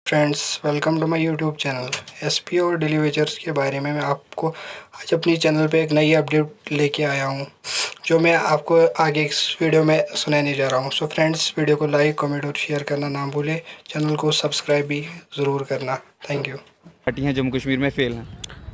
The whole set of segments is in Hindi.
Friends, welcome to my YouTube channel. SP और डेली वेजर्स के बारे में मैं आपको आज अपनी चैनल पे एक नई अपडेट लेके आया हूँ, जो मैं आपको आगे इस वीडियो में सुनाने जा रहा हूँ। सो फ्रेंड्स, वीडियो को लाइक, कमेंट और शेयर करना ना भूलें। चैनल को सब्सक्राइब भी ज़रूर करना। Thank you. पार्टियां जम्मू कश्मीर में फेल हैं।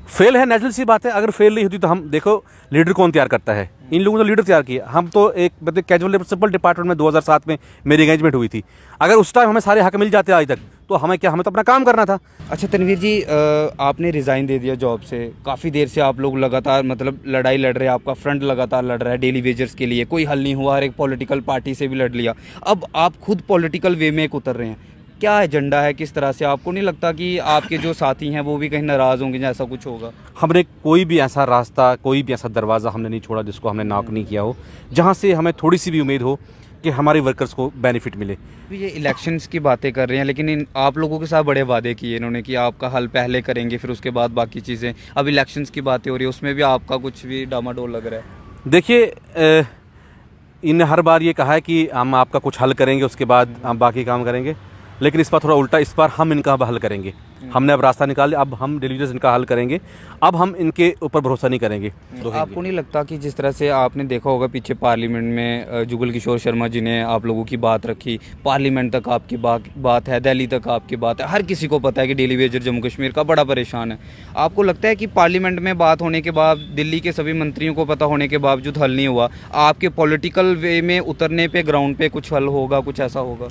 फेल है, नेचुरल सी बात है। अगर फेल नहीं होती तो हम देखो लीडर कौन तैयार करता है। इन लोगों ने लीडर तैयार किया। हम तो एक मतलब कैजुअल प्रिंसिपल डिपार्टमेंट में 2007 में मेरी एंगेजमेंट हुई थी। अगर उस टाइम हमें सारे हक मिल जाते आज तक तो हमें क्या, हमें तो अपना काम करना था। अच्छा तनवीर जी, आपने रिज़ाइन दे दिया जॉब से। काफ़ी देर से आप लोग लगातार मतलब लड़ाई लड़ रहे हैं, आपका फ्रंट लगातार लड़ रहा है डेली वेजर्स के लिए। कोई हल नहीं हुआ, हर एक पॉलिटिकल पार्टी से भी लड़ लिया। अब आप खुद पॉलिटिकल वे में एक उतर रहे हैं। क्या एजेंडा है, किस तरह से? आपको नहीं लगता कि आपके जो साथी हैं वो भी कहीं नाराज़ होंगे या ऐसा कुछ होगा? हमने कोई भी ऐसा रास्ता, कोई भी ऐसा दरवाज़ा हमने नहीं छोड़ा जिसको हमने नॉक नहीं किया हो, जहाँ से हमें थोड़ी सी भी उम्मीद हो कि हमारे वर्कर्स को बेनिफिट मिले। ये इलेक्शंस की बातें कर रहे हैं, लेकिन आप लोगों के साथ बड़े वादे किए इन्होंने कि आपका हल पहले करेंगे, फिर उसके बाद बाकी चीज़ें। अब इलेक्शंस की बातें हो रही है, उसमें भी आपका कुछ भी डामाडोल लग रहा है। देखिए, इन हर बार ये कहा है कि हम आपका कुछ हल करेंगे, उसके बाद हम बाकी काम करेंगे, लेकिन इस बार थोड़ा उल्टा। इस बार हम इनका हल करेंगे। हमने अब रास्ता निकाल लिया, अब हम डेली वेजर्स इनका हल करेंगे। अब हम इनके ऊपर भरोसा नहीं करेंगे। आपको नहीं लगता कि जिस तरह से आपने देखा होगा पीछे पार्लियामेंट में जुगल किशोर शर्मा जी ने आप लोगों की बात रखी, पार्लियामेंट तक आपकी बात है, दिल्ली तक आपकी बात है, हर किसी को पता है कि डेली वेजर जम्मू कश्मीर का बड़ा परेशान है। आपको लगता है कि पार्लियामेंट में बात होने के बाद, दिल्ली के सभी मंत्रियों को पता होने के बावजूद हल नहीं हुआ, आपके पॉलिटिकल वे में उतरने पे ग्राउंड पे कुछ हल होगा, कुछ ऐसा होगा?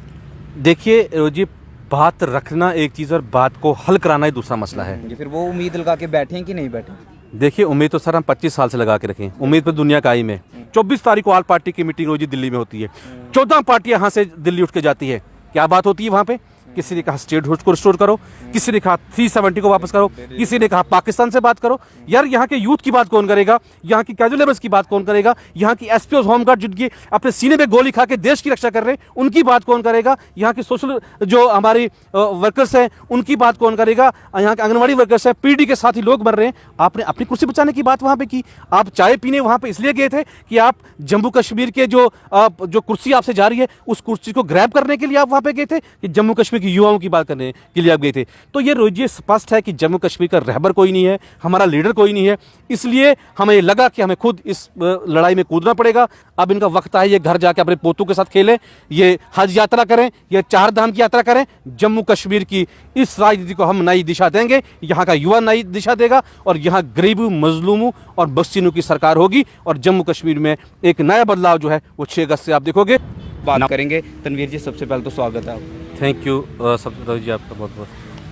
देखिए जी, बात रखना एक चीज़ और बात को हल कराना ही दूसरा मसला है। फिर वो उम्मीद लगा के बैठे हैं कि नहीं बैठे? देखिए, उम्मीद तो सर हम 25 साल से लगा के रखें। उम्मीद पर दुनिया कायम है। 24 तारीख को ऑल पार्टी की मीटिंग रोज दिल्ली में होती है। 14 पार्टियां यहाँ से दिल्ली उठ के जाती है। क्या बात होती है वहाँ पे? किसी ने कहा स्टेट हुड को रिस्टोर करो, किसी ने कहा 370 को वापस करो, किसी ने कहा पाकिस्तान से बात करो। यार, यहाँ के यूथ की बात कौन करेगा? यहाँ की कैजुअल लेबर्स की बात कौन करेगा? यहाँ की एसपीओ होमगार्ड जिनकी अपने सीने पे गोली खा के देश की रक्षा कर रहे हैं, उनकी बात कौन करेगा? यहाँ की सोशल जो हमारी वर्कर्स हैं, उनकी बात कौन करेगा? यहाँ के आंगनबाड़ी वर्कर्स हैं, पीडी के साथ ही लोग मर रहे हैं। आपने अपनी कुर्सी बचाने की बात वहाँ पे की। आप चाय पीने वहाँ पे इसलिए गए थे कि आप जम्मू कश्मीर के जो कुर्सी आपसे जा रही है, उस कुर्सी को ग्रैब करने के लिए आप वहाँ पे गए थे कि जम्मू कश्मीर के युवाओं की बात करने के लिए आप गए थे? तो ये रोजिए स्पष्ट है कि जम्मू कश्मीर का रहबर कोई नहीं है, हमारा लीडर कोई नहीं है। इसलिए हमें लगा कि हमें खुद इस लड़ाई में कूदना पड़ेगा। अब इनका वक्त है, ये घर जाके अपने पोतों के साथ खेलें, ये हज यात्रा करें, ये 4 धाम की यात्रा करें। जम्मू कश्मीर की इस राजनीति को हम नई दिशा देंगे। यहाँ का युवा नई दिशा देगा और यहाँ गरीबों, मजलूमों और बस्तीनों की सरकार होगी और जम्मू कश्मीर में एक नया बदलाव जो है वो 6 अगस्त से आप देखोगे। बात करेंगे। तनवीर जी, सबसे पहले तो स्वागत है आपका। थैंक यू सबसे जी, आपका बहुत बहुत।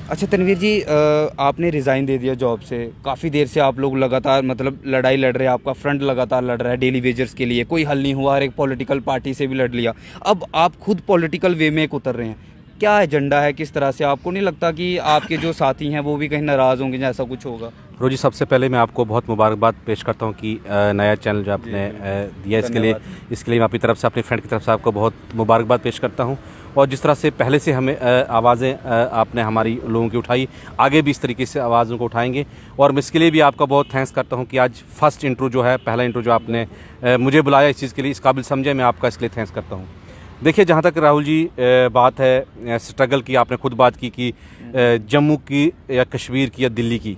अच्छा तनवीर जी, आपने रिज़ाइन दे दिया जॉब से। काफ़ी देर से आप लोग लगातार मतलब लड़ाई लड़ रहे हैं, आपका फ्रंट लगातार लड़ रहा है डेली वेजर्स के लिए। कोई हल नहीं हुआ, हर एक पॉलिटिकल पार्टी से भी लड़ लिया। अब आप खुद पॉलिटिकल वे में एक उतर रहे हैं। क्या एजेंडा है, किस तरह से? आपको नहीं लगता कि आपके जो साथी हैं वो भी कहीं नाराज़ होंगे या ऐसा कुछ होगा? रोजी, सबसे पहले मैं आपको बहुत मुबारकबाद पेश करता हूं कि नया चैनल जो आपने दिया, इसके लिए मैं अपनी तरफ से, अपनी फ्रेंड की तरफ से आपको बहुत मुबारकबाद पेश करता हूं। और जिस तरह से पहले से हमें आवाज़ें आपने हमारी लोगों की उठाई, आगे भी इस तरीके से आवाज़ों को उठाएंगे। और मैं इसके लिए भी आपका बहुत थैंक्स करता हूं कि आज फर्स्ट इंट्रो जो है, पहला इंट्रो जो आपने मुझे बुलाया इस चीज़ के लिए, इस काबिल समझे, मैं आपका इसके लिए थैंक्स करता हूँ। देखिए, जहाँ तक राहुल जी बात है स्ट्रगल की, आपने खुद बात की कि जम्मू की या कश्मीर की या दिल्ली की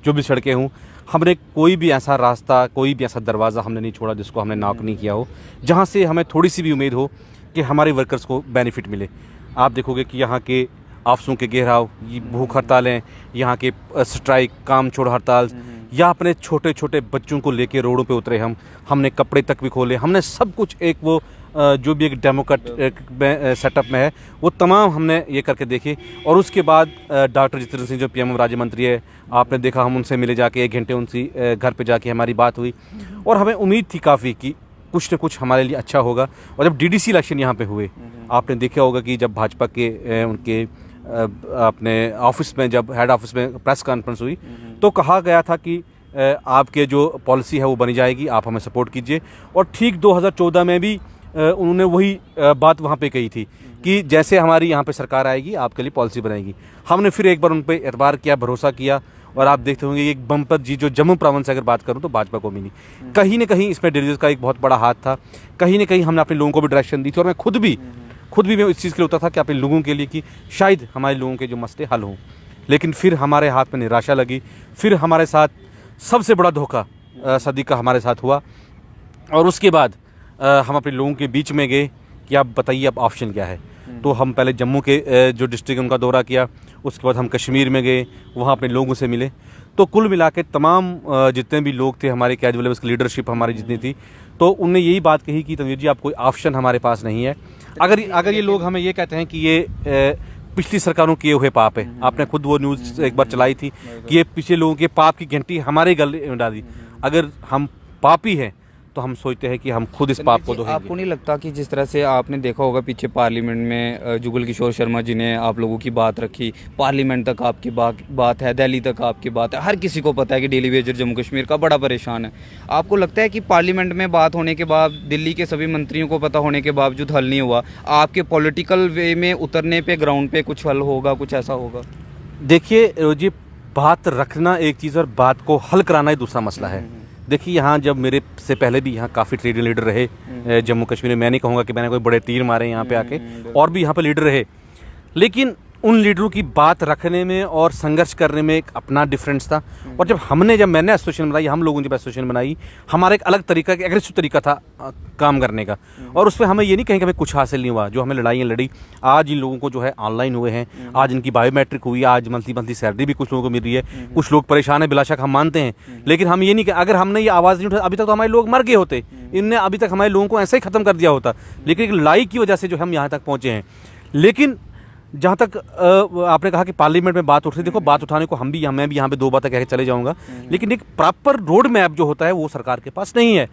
जो भी सड़कें हों, हमने कोई भी ऐसा रास्ता, कोई भी ऐसा दरवाज़ा हमने नहीं छोड़ा जिसको हमने नॉक नहीं किया हो, जहाँ से हमें थोड़ी सी भी उम्मीद हो कि हमारे वर्कर्स को बेनिफिट मिले। आप देखोगे कि यहाँ के ऑफिसों के घेराव, ये भूख हड़तालें, यहाँ के स्ट्राइक, काम छोड़ हड़ताल, या अपने छोटे छोटे बच्चों को लेके रोडों पे उतरे हमने कपड़े तक भी खोले, हमने सब कुछ एक वो जो भी एक डेमोक्रेट सेटअप में है वो तमाम हमने ये करके देखे। और उसके बाद डॉक्टर जितेंद्र सिंह जो पीएम राज्य मंत्री है, आपने देखा, हम उनसे मिले जाके 1 घंटे, उनसे घर पे जाके हमारी बात हुई और हमें उम्मीद थी काफ़ी कि कुछ न कुछ हमारे लिए अच्छा होगा। और जब डीडीसी इलेक्शन यहाँ पे हुए, आपने देखा होगा कि जब भाजपा के उनके अपने ऑफिस में, जब हेड ऑफिस में प्रेस कॉन्फ्रेंस हुई तो कहा गया था कि आपके जो पॉलिसी है वो बनी जाएगी, आप हमें सपोर्ट कीजिए। और ठीक 2014 में भी उन्होंने वही बात वहाँ पे कही थी कि जैसे हमारी यहाँ पे सरकार आएगी आपके लिए पॉलिसी बनाएगी। हमने फिर एक बार उन पर एतबार किया, भरोसा किया और आप देखते होंगे एक बम्पर जी जो जम्मू प्रोविंस से अगर बात करूँ तो भाजपा को मिली। कहीं ना कहीं इसमें डेलीवेजर्स का एक बहुत बड़ा हाथ था, कहीं ना कहीं हमने अपने लोगों को भी डायरेक्शन दी थी और मैं खुद भी खुद भी मैं इस चीज़ के लिए होता था कि अपने लोगों के लिए कि शायद हमारे लोगों के जो मसले हल हों, लेकिन फिर हमारे हाथ में निराशा लगी। फिर हमारे साथ सबसे बड़ा धोखा सदी का हमारे साथ हुआ, और उसके बाद हम अपने लोगों के बीच में गए कि आप बताइए अब ऑप्शन क्या है। तो हम पहले जम्मू के जो डिस्ट्रिक्ट उनका दौरा किया, उसके बाद हम कश्मीर में गए, वहाँ अपने लोगों से मिले। तो कुल मिला के तमाम जितने भी लोग थे हमारे कैजुअल लेवल्स की लीडरशिप हमारी जितनी थी, तो उनने यही बात कही कि तनवीर जी आप कोई ऑप्शन हमारे पास नहीं है। अगर ये लोग हमें ये कहते हैं कि ये पिछली सरकारों किए हुए पाप है, आपने खुद वो न्यूज़ एक बार चलाई थी कि ये पिछले लोगों के पाप की घंटी हमारे गले में डाली। अगर हम पापी हैं तो हम सोचते हैं कि हम खुद इस पाप को धोएंगे। आपको नहीं लगता कि जिस तरह से आपने देखा होगा पीछे पार्लियामेंट में जुगल किशोर शर्मा जी ने आप लोगों की बात रखी, पार्लियामेंट तक आपकी बात है, दिल्ली तक आपकी बात है, हर किसी को पता है कि डेली वेजर जम्मू कश्मीर का बड़ा परेशान है। आपको लगता है कि पार्लियामेंट में बात होने के बाद, दिल्ली के सभी मंत्रियों को पता होने के बावजूद हल नहीं हुआ, आपके पॉलिटिकल वे में उतरने पर ग्राउंड पर कुछ हल होगा, कुछ ऐसा होगा? देखिए रोजी, बात रखना एक चीज़ और बात को हल कराना ही दूसरा मसला है। देखिए यहाँ जब मेरे से पहले भी यहाँ काफ़ी ट्रेड लीडर रहे जम्मू कश्मीर में, मैं नहीं कहूँगा कि मैंने कोई बड़े तीर मारे यहाँ पे आके, और भी यहाँ पे लीडर रहे, लेकिन उन लीडरों की बात रखने में और संघर्ष करने में एक अपना डिफरेंस था। और जब मैंने एसोसिएशन बनाई, हम लोगों ने जब एसोसिएशन बनाई, हमारा एक अलग तरीका, एक एग्रेसिव तरीका था काम करने का, और उसमें हमें ये नहीं कहेंगे हमें कुछ हासिल नहीं हुआ। जो हमें लड़ाइयाँ लड़ी, आज इन लोगों को जो है ऑनलाइन हुए हैं, आज इनकी बायोमेट्रिक हुई है, आज मंथली सैलरी भी कुछ लोगों को मिल रही है, कुछ लोग परेशान है, बिलाशक हम मानते हैं, लेकिन हम ये नहीं कि अगर हमने ये आवाज़ नहीं उठाई अभी तक तो हमारे लोग मर गए होते, इनने अभी तक हमारे लोगों को ऐसे ही ख़त्म कर दिया होता। लेकिन एक लड़ाई की वजह से जो हम यहाँ तक पहुँचे हैं। लेकिन जहाँ तक आपने कहा कि पार्लियामेंट में बात उठ रही, देखो बात उठाने को मैं भी यहाँ पे 2 बातें कह के चले जाऊँगा, लेकिन एक प्रॉपर रोड मैप जो होता है वो सरकार के पास नहीं है।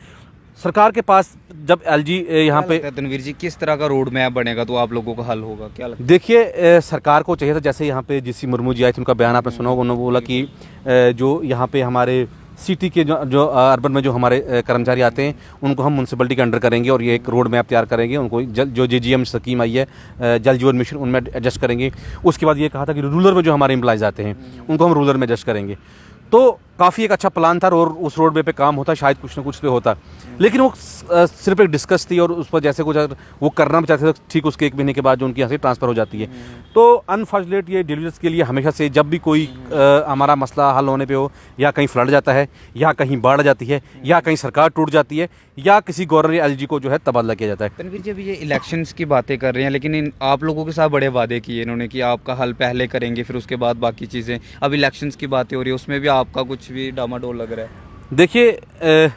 सरकार के पास जब एलजी यहाँ पे, तनवीर जी किस तरह का रोड मैप बनेगा तो आप लोगों का हल होगा, क्या लगता है? देखिए सरकार को चाहिए था, जैसे यहाँ पे जीसी मुर्मू जी आए थे, उनका बयान आपने सुना होगा, उन्होंने बोला कि जो यहाँ पे हमारे सिटी के जो अर्बन में जो हमारे कर्मचारी आते हैं उनको हम म्यूनसिपलिटी के अंडर करेंगे और ये एक रोड मैप तैयार करेंगे, उनको जो JGM स्कीम आई है जल जीवन मिशन, उनमें एडजस्ट करेंगे। उसके बाद ये कहा था कि रूरल में जो हमारे एम्प्लॉयज़ आते हैं उनको हम रूरल में एडजस्ट करेंगे। तो काफ़ी एक अच्छा प्लान था और उस रोड पे काम होता, शायद कुछ ना कुछ पे होता, लेकिन वो सिर्फ एक डिस्कस थी और उस पर जैसे कुछ वो करना भी चाहते थे, ठीक उसके 1 महीने के बाद जो उनकी यहाँ से ट्रांसफ़र हो जाती है। तो अनफॉर्चुनेट ये डिलीवर्स के लिए हमेशा से जब भी कोई हमारा मसला हल होने पे हो, या कहीं फ्लड जाता है, या कहीं बाढ़ जाती है, या कहीं सरकार टूट जाती है, या किसी गवर्नर या LG को जो है तबादला किया जाता है। तनवीर जी अभी ये इलेक्शंस की बातें कर रहे हैं, लेकिन आप लोगों के साथ बड़े वादे किए इन्होंने कि आपका हल पहले करेंगे फिर उसके बाद बाकी चीज़ें। अब इलेक्शंस की बातें हो रही है, उसमें भी आपका कुछ भी डामाडोल लग रहा है। देखिए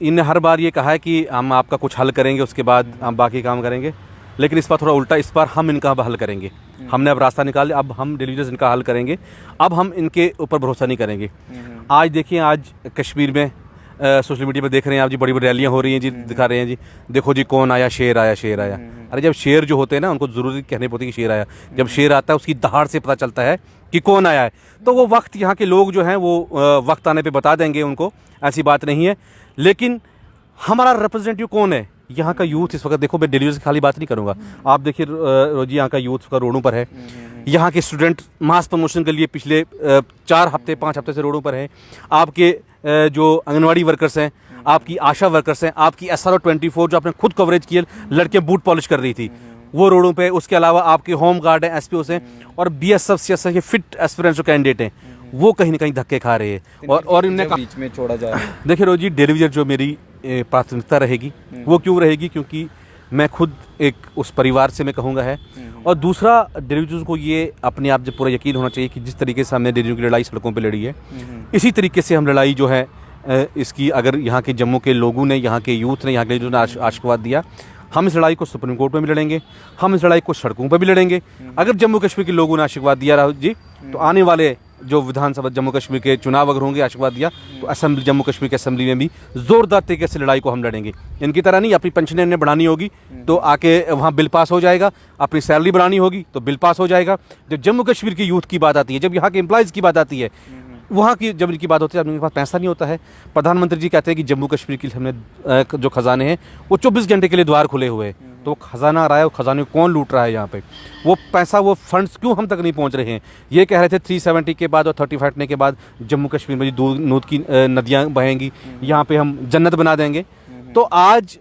इन्हें हर बार ये कहा है कि हम आपका कुछ हल करेंगे उसके बाद हम बाकी काम करेंगे, लेकिन इस बार थोड़ा उल्टा, इस बार हम इनका हल करेंगे। हमने अब रास्ता निकाल, अब हम डिलीवर्स इनका हल करेंगे, अब हम इनके ऊपर भरोसा नहीं करेंगे। आज देखिए, आज कश्मीर में सोशल मीडिया पे देख रहे हैं आप जी, बड़ी बड़ी रैलियाँ हो रही हैं जी, दिखा रहे हैं जी, देखो जी कौन आया, शेर आया, शेर आया। अरे जब शेर जो होते हैं ना उनको ज़रूरी कहने पड़ती है कि शेर आया, जब शेर आता है उसकी दहाड़ से पता चलता है कि कौन आया है। तो वो वक्त यहाँ के लोग जो हैं वो वक्त आने पे बता देंगे उनको, ऐसी बात नहीं है। लेकिन हमारा रिप्रेजेंटेटिव कौन है? यहाँ का यूथ इस वक्त, देखो मैं डिलीवरी से खाली बात नहीं करूँगा, आप देखिए रोजी यहाँ का यूथ का रोडों पर है, यहाँ के स्टूडेंट मास प्रमोशन के लिए पिछले 4 हफ्ते 5 हफ्ते से रोडों पर हैं, आपके जो आंगनवाड़ी वर्कर्स हैं, आपकी आशा वर्कर्स हैं, आपकी SRO 24 जो आपने खुद कवरेज किया, लड़के बूट पॉलिश कर रही थी, वो रोडों पे। उसके अलावा आपके होम गार्ड हैं, SPOs हैं, और BSF CSF के फिट एस्पिरेंट्स जो कैंडिडेट हैं वो कहीं ना कहीं धक्के खा रहे हैं और इनने बीच में छोड़ा जा रहा है। देखिए रोजी, डिलीवर जो मेरी प्राथमिकता रहेगी वो क्यों रहेगी, क्योंकि मैं खुद एक उस परिवार से मैं कहूँगा है, और दूसरा डिलीवर्स को ये अपने आप जब पूरा यकीन होना चाहिए कि जिस तरीके से हमने डिलीवर की लड़ाई सड़कों पे लड़ी है, इसी तरीके से हम लड़ाई जो है इसकी, अगर यहाँ के जम्मू के लोगों ने, यहाँ के यूथ ने, यहाँ के लीडर्स ने आशीर्वाद दिया, हम इस लड़ाई को सुप्रीम कोर्ट में भी लड़ेंगे, हम इस लड़ाई को सड़कों पर भी लड़ेंगे। अगर जम्मू कश्मीर के लोगों ने आशीर्वाद दिया राहुल जी, तो आने वाले जो विधानसभा जम्मू कश्मीर के चुनाव अगर होंगे, आशीर्वाद दिया, तो असेंबली, जम्मू कश्मीर की असेंबली में भी जोरदार तरीके से लड़ाई को हम लड़ेंगे। इनकी तरह नहीं, अपनी पेंशन इन्हें बढ़ानी होगी तो आके वहाँ बिल पास हो जाएगा, अपनी सैलरी बढ़ानी होगी तो बिल पास हो जाएगा। जब जम्मू कश्मीर की यूथ की बात आती है, जब यहाँ के एम्प्लॉयज़ की बात आती है, वहाँ की जब इनकी बात होती है, जब उनके पास पैसा नहीं होता है, प्रधानमंत्री जी कहते हैं कि जम्मू कश्मीर के लिए हमने जो खजाने हैं वो 24 घंटे के लिए द्वार खुले हुए हैं, तो वो खजाना आ रहा है, वो खजाने को कौन लूट रहा है यहाँ पे, वो पैसा, वो फंड्स क्यों हम तक नहीं पहुँच रहे हैं? ये कह रहे थे 370 के बाद और 30 हटने के बाद जम्मू कश्मीर में दूध की नदियाँ बहेंगी, यहाँ पे हम जन्नत बना देंगे। तो आज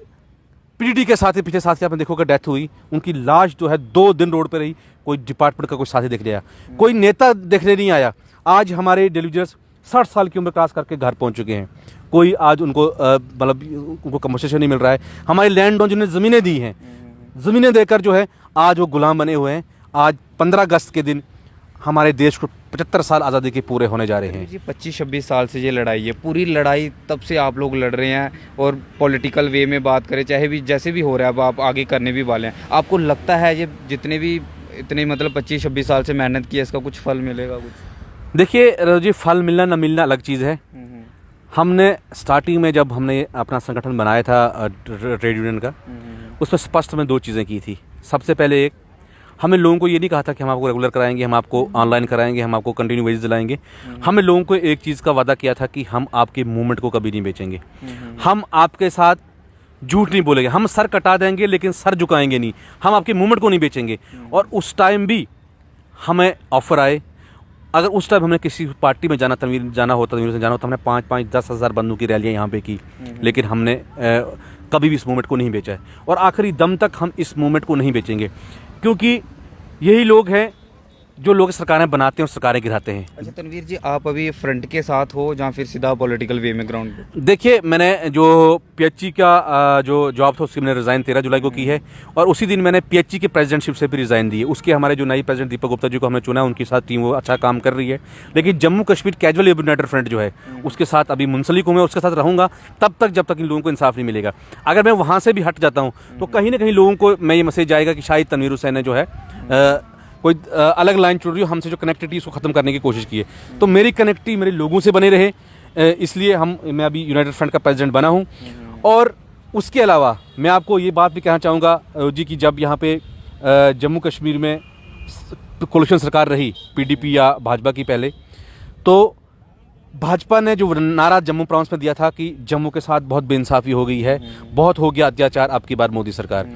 पीडीडी के साथी पिछले साथी आपने देखोगे डेथ हुई, उनकी लाश जो है 2 दिन रोड पे रही, कोई डिपार्टमेंट का कोई साथी देखने आया, कोई नेता देखने नहीं आया। आज हमारे डेलीवेजर्स 60 साल की उम्र क्रॉस करके घर पहुंच चुके हैं, कोई आज उनको मतलब उनको कंपनसेशन नहीं मिल रहा है। हमारे लैंड ओनर जिन्हें ज़मीनें दी हैं, ज़मीनें देकर जो है आज वो गुलाम बने हुए हैं। आज 15 अगस्त के दिन हमारे देश को 75 साल आज़ादी के पूरे होने जा रहे हैं। जी 25-26 साल से ये लड़ाई है, पूरी लड़ाई तब से आप लोग लड़ रहे हैं। और पॉलिटिकल वे में बात करें, चाहे भी जैसे भी हो रहा है, अब आप आगे करने भी वाले हैं। आपको लगता है ये जितने भी इतने मतलब 25-26 साल से मेहनत की है, इसका कुछ फल मिलेगा? कुछ देखिए जी, फल मिलना ना मिलना अलग चीज़ है। हमने स्टार्टिंग में जब हमने अपना संगठन बनाया था ट्रेड यूनियन का, उसमें स्पष्ट में 2 चीज़ें की थी। सबसे पहले एक, हमें लोगों को ये नहीं कहा था कि हम आपको रेगुलर कराएंगे, हम आपको ऑनलाइन कराएंगे, हम आपको कंटिन्यू वेजेस दिलाएंगे। हमने लोगों को एक चीज़ का वादा किया था कि हम आपके मूवमेंट को कभी नहीं बेचेंगे, हम आपके साथ झूठ नहीं बोलेंगे, हम सर कटा देंगे लेकिन सर झुकाएंगे नहीं, हम आपके मूवमेंट को नहीं बेचेंगे। और उस टाइम भी हमें ऑफर आए, अगर उस टाइम हमने किसी पार्टी में जाना होता, हमने 5-5, 10 हज़ार बंदों की रैलियाँ यहाँ पे की, लेकिन हमने कभी भी इस मूवमेंट को नहीं बेचा है और आखिरी दम तक हम इस मूवमेंट को नहीं बेचेंगे, क्योंकि यही लोग हैं जो लोग सरकारें बनाते हैं और सरकारें गिराते हैं। अच्छा तनवीर जी, आप अभी फ्रंट के साथ हो या फिर सीधा पॉलिटिकल वे में ग्राउंड पे? देखिए, मैंने जो पीएचई का जो जॉब था उसकी मैंने रिज़ाइन 13 जुलाई को की है और उसी दिन मैंने पीएचई के प्रेसिडेंटशिप से भी रिज़ाइन दी है। उसके हमारे जो नई प्रेसिडेंट दीपक गुप्ता जी को हमने चुना, उनके साथ टीम वो अच्छा काम कर रही है। लेकिन Jammu Kashmir casual labour United front जो है उसके साथ अभी मुंसलिक हूँ मैं, उसके साथ रहूँगा तब तक जब तक इन लोगों को इंसाफ नहीं मिलेगा। अगर मैं वहाँ से भी हट जाता हूँ तो कहीं ना कहीं लोगों को मैं ये मैसेज आएगा कि शायद तनवीर हुसैन ने जो है कोई अलग लाइन चुन रही हो, हमसे जो कनेक्टिविटी उसको ख़त्म करने की कोशिश की है। तो मेरी कनेक्टिविटी मेरे लोगों से बने रहे, इसलिए मैं अभी यूनाइटेड फ्रंट का प्रेसिडेंट बना हूँ। और उसके अलावा मैं आपको ये बात भी कहना चाहूँगा जी कि जब यहाँ पे जम्मू कश्मीर में कोalition सरकार रही पीडीपी या भाजपा की पहले, तो भाजपा ने जो नारा जम्मू प्रोविंस में दिया था कि जम्मू के साथ बहुत बेइंसाफ़ी हो गई है, बहुत हो गया अत्याचार, अब की बार मोदी सरकार।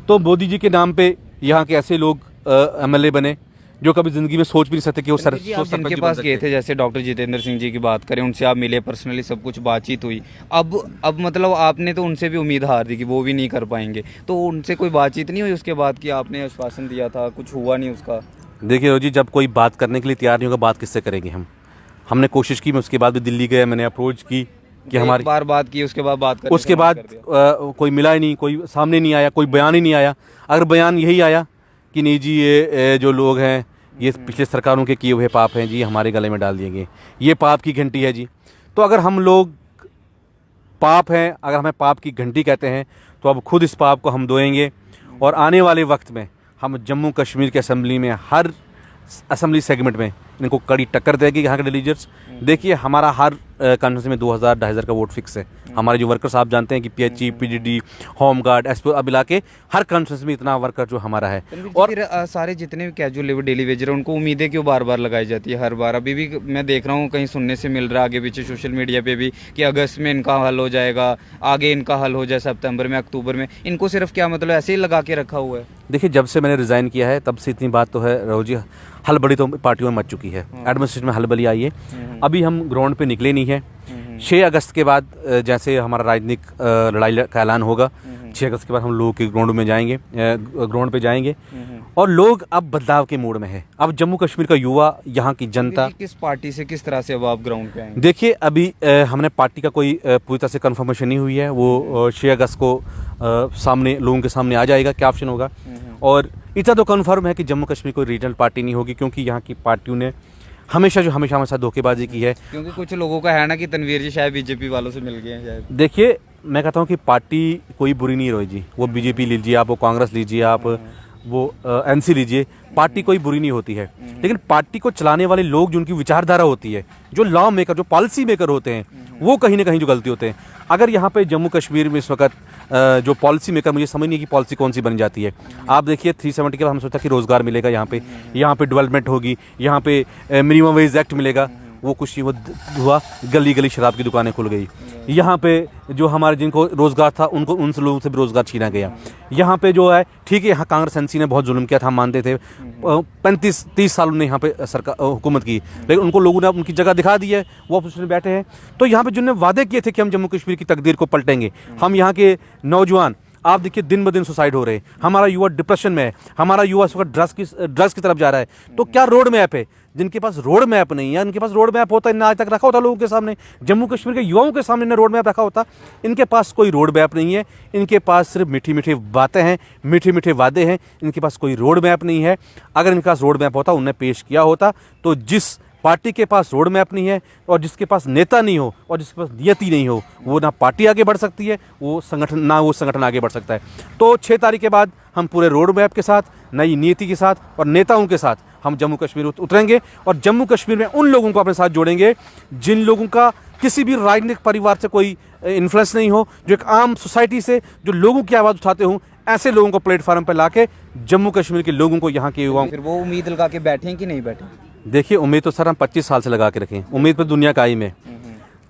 तो मोदी जी के नाम पे यहाँ के ऐसे लोग एमएलए बने जो कभी ज़िंदगी में सोच भी नहीं सकते कि वो जिनके पास गए थे, जैसे डॉक्टर जितेंद्र सिंह जी की बात करें, उनसे आप मिले पर्सनली, सब कुछ बातचीत हुई। अब मतलब आपने तो उनसे भी उम्मीद हार दी कि वो भी नहीं कर पाएंगे, तो उनसे कोई बातचीत नहीं हुई उसके बाद कि आपने आश्वासन दिया था, कुछ हुआ नहीं उसका? देखिए रोजी, जब कोई बात करने के लिए तैयार नहीं होगा, बात किससे करेंगे हमने कोशिश की, मैं उसके बाद भी दिल्ली गया, मैंने अप्रोच की कि हमारी बार बात की, उसके बाद बात उसके बाद कोई मिला ही नहीं, कोई सामने नहीं आया, कोई बयान ही नहीं आया। अगर बयान यही आया कि नहीं जी ये जो लोग हैं ये पिछले सरकारों के किए हुए पाप हैं जी, हमारे गले में डाल दिए गए, ये पाप की घंटी है जी। तो अगर हम लोग पाप हैं, अगर हमें पाप की घंटी कहते हैं, तो अब खुद इस पाप को हम धोएंगे। और आने वाले वक्त में हम जम्मू कश्मीर के असेंबली में हर असेंबली सेगमेंट में इनको कड़ी टक्कर देगी यहाँ के डेलीगेट्स। देखिए, हमारा हर कॉन्फ्रेंस में 2000-2500 का वोट फिक्स है। हमारे जो वर्कर्स आप जानते हैं कि PHE, PDD, home guard, SP, अब मिला के हर कॉन्फ्रेंस में इतना वर्कर जो हमारा है। और सारे जितने भी कैजुअल लेबर डेली वेजर हैं, उनको उम्मीदें क्यों बार बार लगाई जाती है हर बार? अभी भी मैं देख रहा हूँ कहीं सुनने से मिल रहा है आगे पीछे सोशल मीडिया पे भी कि अगस्त में इनका हल हो जाएगा, आगे इनका हल हो जाए सितंबर में, अक्टूबर में। इनको सिर्फ क्या मतलब ऐसे ही लगा के रखा हुआ है? देखिए, जब से मैंने रिज़ाइन किया है तब से इतनी बात तो है रोजी, हलबड़ी तो पार्टियों में मच चुकी है, एडमिनिस्ट्रेशन में हलबली आई है। अभी हम ग्राउंड पे निकले नहीं है। 6 अगस्त के बाद जैसे हमारा राजनीतिक लड़ाई का ऐलान होगा, 6 अगस्त के बाद हम लोग के ग्राउंड पे जाएंगे और लोग अब बदलाव के मूड में है। अब जम्मू कश्मीर का युवा, यहाँ की जनता किस पार्टी से किस तरह से अब आप ग्राउंड पे आएंगे? देखिए, अभी हमने पार्टी का कोई पूरी तरह से कंफर्मेशन नहीं हुई है, वो 6 अगस्त को सामने लोगों के सामने आ जाएगा क्या ऑप्शन होगा। और इतना तो कन्फर्म है कि जम्मू कश्मीर कोई रीजनल पार्टी नहीं होगी, क्योंकि यहाँ की पार्टियों ने हमेशा हमारे साथ धोखेबाजी की है। क्योंकि कुछ लोगों का है ना कि तनवीर जी शायद बीजेपी वालों से मिल गए हैं शायद। देखिए, मैं कहता हूँ कि पार्टी कोई बुरी नहीं रही जी, वो बीजेपी लीजिए आप, वो कांग्रेस लीजिए आप, वो एनसी लीजिए, पार्टी कोई बुरी नहीं होती है। लेकिन पार्टी को चलाने वाले लोग, जो उनकी विचारधारा होती है, जो लॉ मेकर, जो पॉलिसी मेकर होते हैं, वो कहीं ना कहीं जो गलती होते हैं। अगर यहाँ पे जम्मू कश्मीर में इस वक्त जो पॉलिसी मेकर, मुझे समझ नहीं कि पॉलिसी कौन सी बन जाती है। आप देखिए 370 के बाद हम सोचता कि रोज़गार मिलेगा यहाँ पे डेवलपमेंट होगी, यहाँ पे मिनिमम वेज एक्ट मिलेगा, वो कुछ वो हुआ, गली गली शराब की दुकानें खुल गई। यहाँ पे जो हमारे जिनको रोज़गार था उनको, उन लोगों से भी रोज़गार छीना गया। यहाँ पे जो है, ठीक है, यहाँ कांग्रेस एनसी ने बहुत जुल्म किया था, हम मानते थे, 35-30 साल उन्होंने यहाँ पे सरकार हुकूमत की, लेकिन उनको लोगों ने उनकी जगह दिखा दी है, वो अपोजिशन में बैठे हैं। तो यहाँ पे जिन्होंने वादे किए थे कि हम जम्मू कश्मीर की तकदीर को पलटेंगे, हम यहाँ के नौजवान आप देखिए दिन ब दिन सुसाइड हो रहे हैं, हमारा युवा डिप्रेशन में है, हमारा युवा इस वक्त ड्रग्स की तरफ जा रहा है। तो क्या रोड मैप है? जिनके पास रोड मैप नहीं है, इनके पास रोड मैप होता, इन्हें आज तक रखा होता लोगों के सामने, जम्मू कश्मीर के युवाओं के सामने इन्हें रोड मैप रखा होता। इनके पास कोई रोड मैप नहीं है, इनके पास सिर्फ मीठी मीठी बातें हैं, मीठे मीठे वादे हैं, इनके पास कोई रोड मैप नहीं है। अगर इनके पास रोड मैप होता, उन्हें पेश किया होता। तो जिस पार्टी के पास रोड मैप नहीं है और जिसके पास नेता नहीं हो और जिसके पास नियति नहीं हो, वो ना पार्टी आगे बढ़ सकती है, वो संगठन आगे बढ़ सकता है। तो 6 तारीख के बाद हम पूरे रोड मैप के साथ, नई नीति के साथ और नेताओं के साथ हम जम्मू कश्मीर उतरेंगे और जम्मू कश्मीर में उन लोगों को अपने साथ जोड़ेंगे जिन लोगों का किसी भी राजनीतिक परिवार से कोई इन्फ्लुएंस नहीं हो, जो एक आम सोसाइटी से जो लोगों की आवाज़ उठाते हों, ऐसे लोगों को प्लेटफॉर्म पर लाके जम्मू कश्मीर के लोगों को, यहाँ के युवाओं। फिर वो उम्मीद लगा के बैठे हैं कि नहीं बैठे? देखिए, उम्मीद तो सर हम 25 साल से लगा के रखें, उम्मीद पे दुनिया कायम है,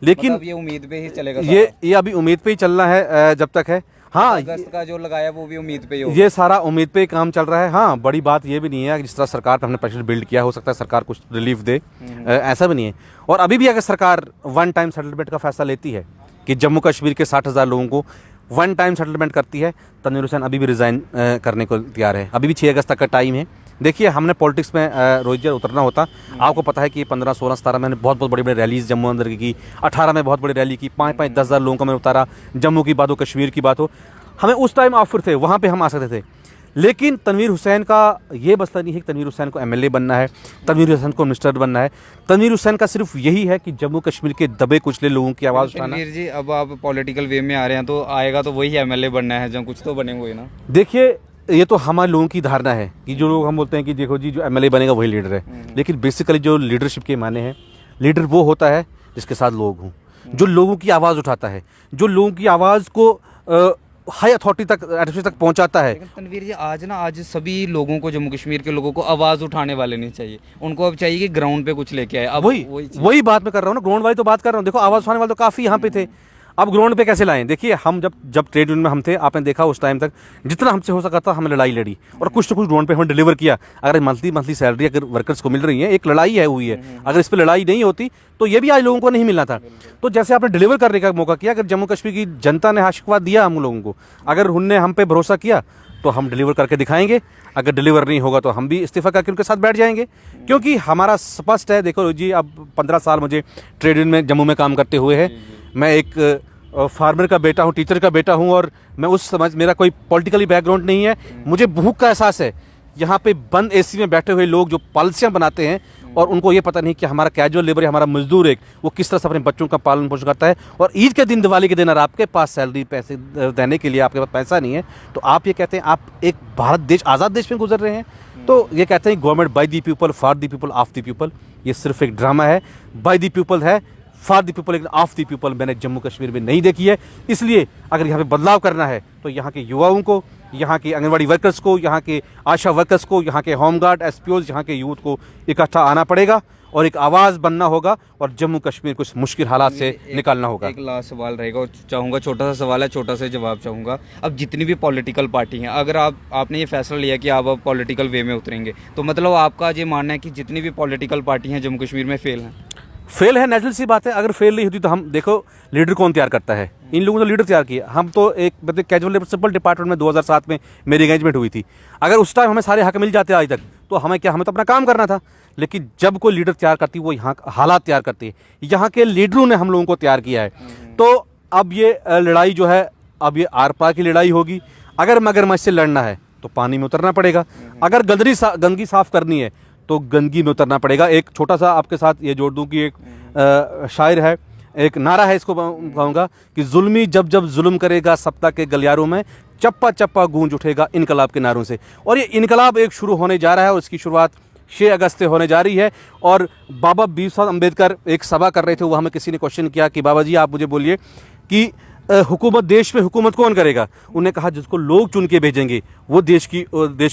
लेकिन मतलब ये उम्मीद पे ही चलेगा? ये अभी उम्मीद पे ही चलना है जब तक है। हाँ, अगस्त का जो लगाया वो भी उम्मीद पे ही होगा। ये सारा उम्मीद पे ही काम चल रहा है। हाँ, बड़ी बात ये भी नहीं है, जिस तरह सरकार पे हमने प्रेशर बिल्ड किया, हो सकता है सरकार कुछ रिलीफ दे, ऐसा भी नहीं है। और अभी भी अगर सरकार वन टाइम सेटलमेंट का फैसला लेती है कि जम्मू कश्मीर के 60,000 लोगों को वन टाइम सेटलमेंट करती है, तनवीर हुसैन अभी भी रिज़ाइन करने को तैयार है। अभी भी 6 अगस्त तक का टाइम है। देखिए, हमने पॉलिटिक्स में रोहित जी उतरना होता, आपको पता है कि 15, 16, 17 में बहुत बड़ी बड़ी रैलीज जम्मू अंदर की, 18 में बहुत बड़ी रैली की, 5-5, 10,000 लोगों को मैंने उतारा। जम्मू की बात हो, कश्मीर की बात हो, हमें उस टाइम ऑफर थे, वहाँ पे हम आ सकते थे। लेकिन तनवीर हुसैन का ये मसला नहीं है कि तनवीर हुसैन को एमएलए बनना है, तनवीर हुसैन को मिनिस्टर बनना है। तनवीर हुसैन का सिर्फ यही है कि जम्मू कश्मीर के दबे कुचले लोगों की आवाज़ उठाना। तनवीर जी, अब आप पॉलिटिकल वे में आ रहे हैं तो आएगा तो वही एमएलए बनना है, जब कुछ तो बने हुए ना। देखिए, ये तो हमारे लोगों की धारणा है कि जो लोग हम बोलते हैं कि देखो जी, जो एमएलए बनेगा वही लीडर है। लेकिन बेसिकली जो लीडरशिप के माने हैं, लीडर वो होता है जिसके साथ लोग हों, जो लोगों की आवाज़ उठाता है, जो लोगों की आवाज़ को हाई अथॉरिटी तक, एडमिनिस्ट्रेशन तक पहुंचाता है। लेकिन तनवीर जी, आज सभी लोगों को, जम्मू कश्मीर के लोगों को आवाज़ उठाने वाले नहीं चाहिए, उनको अब चाहिए कि ग्राउंड पे कुछ लेके आए। अब वही बात मैं कर रहा हूँ ना, ग्राउंड वाली तो बात कर रहा हूँ। देखो, आवाज़ उठाने वाले तो काफ़ी यहाँ पे थे, अब ग्राउंड पे कैसे लाएं? देखिए, हम जब ट्रेड यूनियन में हम थे, आपने देखा उस टाइम तक जितना हमसे हो सका था हमने लड़ाई लड़ी और कुछ ना कुछ ग्राउंड पे हमने डिलीवर किया। अगर मंथली सैलरी अगर वर्कर्स को मिल रही है, एक लड़ाई है हुई है, अगर इस पर लड़ाई नहीं होती तो ये भी आज लोगों को नहीं मिलना था। तो जैसे आपने डिलीवर करने का मौका किया, अगर जम्मू कश्मीर की जनता ने आशीर्वाद दिया हम लोगों को, अगर उनने हम पे भरोसा किया, तो हम डिलीवर करके दिखाएंगे। अगर डिलीवर नहीं होगा तो हम भी इस्तीफा करके उनके साथ बैठ जाएंगे, क्योंकि हमारा स्पष्ट है। देखो जी, अब 15 साल मुझे ट्रेड यूनियन में जम्मू में काम करते हुए है। मैं एक फार्मर का बेटा हूँ, टीचर का बेटा हूँ, और मैं उस समझ, मेरा कोई पॉलिटिकली बैकग्राउंड नहीं है। मुझे भूख का एहसास है। यहाँ पे बंद एसी में बैठे हुए लोग जो पॉलिसियाँ बनाते हैं और उनको ये पता नहीं कि हमारा कैजुअल लेबर, हमारा मजदूर वो किस तरह से अपने बच्चों का पालन पोषण करता है। और ईद के दिन, दिवाली के दिन अगर आपके पास सैलरी, पैसे देने के लिए आपके पास पैसा नहीं है, तो आप ये कहते हैं आप एक भारत देश, आज़ाद देश में गुजर रहे हैं। तो ये कहते हैं government by the people, for the people, of the people. ये सिर्फ एक ड्रामा है। बाय दी पीपल है, फॉर दी पीपल, लेकिन ऑफ दी पीपल मैंने जम्मू कश्मीर में नहीं देखी है। इसलिए अगर यहाँ पे बदलाव करना है तो यहाँ के युवाओं को, यहाँ के आंगनवाड़ी वर्कर्स को, यहाँ के आशा वर्कर्स को, यहाँ के होमगार्ड, एसपीओज, यहाँ के यूथ को इकट्ठा आना पड़ेगा और एक आवाज़ बनना होगा और जम्मू कश्मीर को इस मुश्किल हालात से निकालना होगा। एक लास्ट सवाल रहेगा और चाहूँगा, छोटा सा सवाल है, छोटा सा जवाब चाहूँगा। अब जितनी भी पॉलिटिकल पार्टी हैं, अगर आपने ये फैसला लिया कि आप अब पॉलिटिकल वे में उतरेंगे, तो मतलब आपका ये मानना है कि जितनी भी पॉलिटिकल पार्टी हैं जम्मू कश्मीर में फेल है? नेचुरल सी बात है। अगर फेल नहीं होती तो हम, देखो, लीडर कौन तैयार करता है? इन लोगों ने लीडर तैयार किया। हम तो एक मतलब कैजुअल लेबर सिंपल डिपार्टमेंट में 2007 में मेरी एंगेजमेंट हुई थी। अगर उस टाइम हमें सारे हक मिल जाते आज तक, तो हमें क्या, हमें तो अपना काम करना था। लेकिन जब कोई लीडर तैयार करती है, वो यहाँ हालात तैयार करती है। यहाँ के लीडरों ने हम लोगों को तैयार किया है। तो अब ये लड़ाई जो है, अब ये आर पार की लड़ाई होगी। अगर मगरमच्छ से लड़ना है तो पानी में उतरना पड़ेगा। अगर गंदगी साफ करनी है तो गंदगी में उतरना पड़ेगा। एक छोटा सा आपके साथ ये जोड़ दूं कि एक शायर है, एक नारा है, इसको कहूँगा कि जुल्मी जब जब जुल्म करेगा सप्ताह के गलियारों में, चप्पा चप्पा गूंज उठेगा इनकलाब के नारों से। और ये इनकलाब एक शुरू होने जा रहा है और इसकी शुरुआत 6 अगस्त से होने जा रही है। और बाबा भीम साहब अम्बेडकर एक सभा कर रहे थे, वहाँ में किसी ने क्वेश्चन किया कि बाबा जी आप मुझे बोलिए कि हुकूमत, देश में हुकूमत कौन करेगा? उन्होंने कहा जिसको लोग चुन के भेजेंगे वो देश की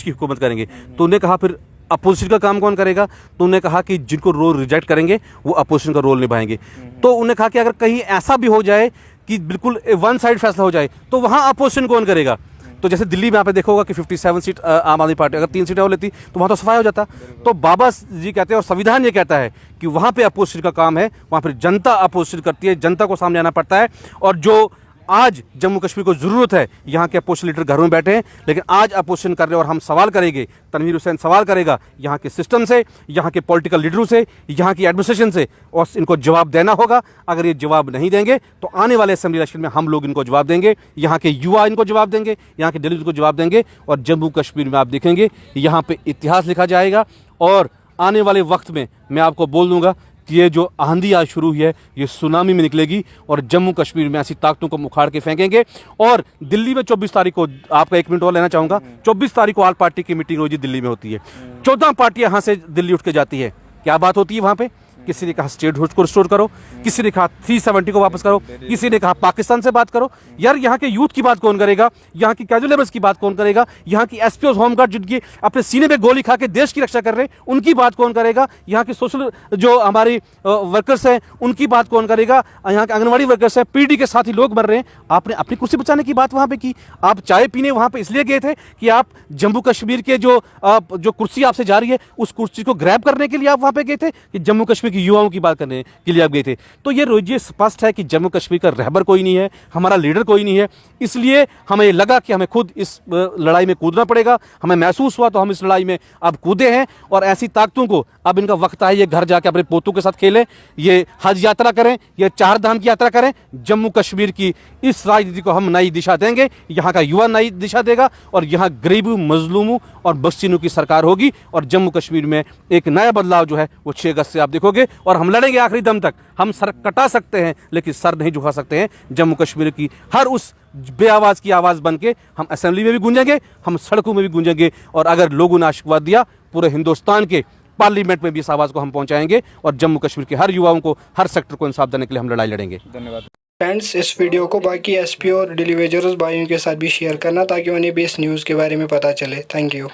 हुकूमत करेंगे। तो उन्होंने कहा फिर अपोजिशन का काम कौन करेगा? तो उन्होंने कहा कि जिनको रोल रिजेक्ट करेंगे वो अपोजिशन का रोल निभाएंगे। तो उन्होंने कहा कि अगर कहीं ऐसा भी हो जाए कि बिल्कुल वन साइड फैसला हो जाए तो वहाँ अपोजिशन कौन करेगा? तो जैसे दिल्ली में आप देखा होगा कि 57 सीट आम आदमी पार्टी, अगर 3 सीटें हो लेती तो वहाँ तो सफाई हो जाता। तो बाबा जी कहते हैं और संविधान ये कहता है कि वहाँ पे अपोजिशन का काम है, वहाँ पर जनता अपोजिशन करती है, जनता को सामने आना पड़ता है। और जो आज जम्मू कश्मीर को ज़रूरत है, यहाँ के अपोजिशन लीडर घरों में बैठे हैं, लेकिन आज अपोजिशन कर रहे हैं और हम सवाल करेंगे, तनवीर हुसैन सवाल करेगा यहाँ के सिस्टम से, यहाँ के पॉलिटिकल लीडरों से, यहाँ की एडमिनिस्ट्रेशन से, और इनको जवाब देना होगा। अगर ये जवाब नहीं देंगे तो आने वाले असेंबली इलेक्शन में हम लोग इनको जवाब देंगे, यहाँ के युवा इनको जवाब देंगे, यहाँ के डेलीगेट्स को जवाब देंगे, और जम्मू कश्मीर में आप देखेंगे यहाँ पे इतिहास लिखा जाएगा। और आने वाले वक्त में मैं आपको बोल दूंगा कि ये जो आंधी आज शुरू हुई है ये सुनामी में निकलेगी, और जम्मू कश्मीर में ऐसी ताकतों को मुखाड़ के फेंकेंगे। और दिल्ली में 24 तारीख को, आपका 1 मिनट और लेना चाहूँगा, 24 तारीख को ऑल पार्टी की मीटिंग रोजी दिल्ली में होती है। 14 पार्टियाँ यहाँ से दिल्ली उठ के जाती है। क्या बात होती है वहाँ पे? किसी ने कहा स्टेट हुड को रिस्टोर करो, किसी ने कहा 370 को वापस करो, किसी ने कहा पाकिस्तान से बात करो। यार यहाँ के यूथ की बात कौन करेगा? यहाँ की कैजुअल लेबर्स की बात कौन करेगा? यहाँ की एसपीओ होमगार्ड जिनकी अपने सीने पे गोली खा के देश की रक्षा कर रहे हैं उनकी बात कौन करेगा? यहाँ के सोशल जो हमारी वर्कर्स हैं उनकी बात कौन करेगा? यहाँ के आंगनबाड़ी वर्कर्स हैं, पीडी के साथ ही लोग मर रहे हैं। आपने अपनी कुर्सी बचाने की बात वहाँ पे की। आप चाय पीने वहाँ पे इसलिए गए थे कि आप जम्मू कश्मीर के जो कुर्सी आपसे जा रही है उस कुर्सी को ग्रैब करने के लिए आप वहाँ पे गए थे, कि जम्मू कश्मीर के युवाओं की बात करने के लिए आप गए थे? तो ये स्पष्ट है कि जम्मू कश्मीर का रहबर कोई नहीं है, हमारा लीडर कोई नहीं है। इसलिए हमें लगा कि हमें खुद इस लड़ाई में कूदना पड़ेगा। हमें महसूस हुआ तो हम इस लड़ाई में अब कूदे हैं, और ऐसी ताकतों को अब इनका वक्त आया ये घर जाके अपने पोतों के साथ खेलें, ये हज यात्रा करें, ये 4 धाम की यात्रा करें। जम्मू कश्मीर की इस राजनीति को हम नई दिशा देंगे, यहाँ का युवा नई दिशा देगा, और यहाँ गरीबों, मजलूमों और बस्तीनों की सरकार होगी। और जम्मू कश्मीर में एक नया बदलाव जो है वो 6 अगस्त से आप देखोगे, और हम लड़ेंगे आखिरी दम तक। हम सर कटा सकते हैं लेकिन सर नहीं झुका सकते हैं। जम्मू कश्मीर की हर उस बेआवाज़ की आवाज़ बन के हम असेंबली में भी गूंजेंगे, हम सड़कों में भी गूंजेंगे, और अगर लोगों ने आशीर्वाद दिया पूरे हिंदुस्तान के पार्लियामेंट में भी इस आवाज़ को हम पहुंचाएंगे, और जम्मू कश्मीर के हर युवाओं को, हर सेक्टर को इंसाफ देने के लिए हम लड़ाई लड़ेंगे। धन्यवाद फ्रेंड्स, इस वीडियो को बाकी एसपी और डेलीवेजर्स भाइयों के साथ भी शेयर करना ताकि उन्हें भी इस न्यूज़ के बारे में पता चले। Thank you.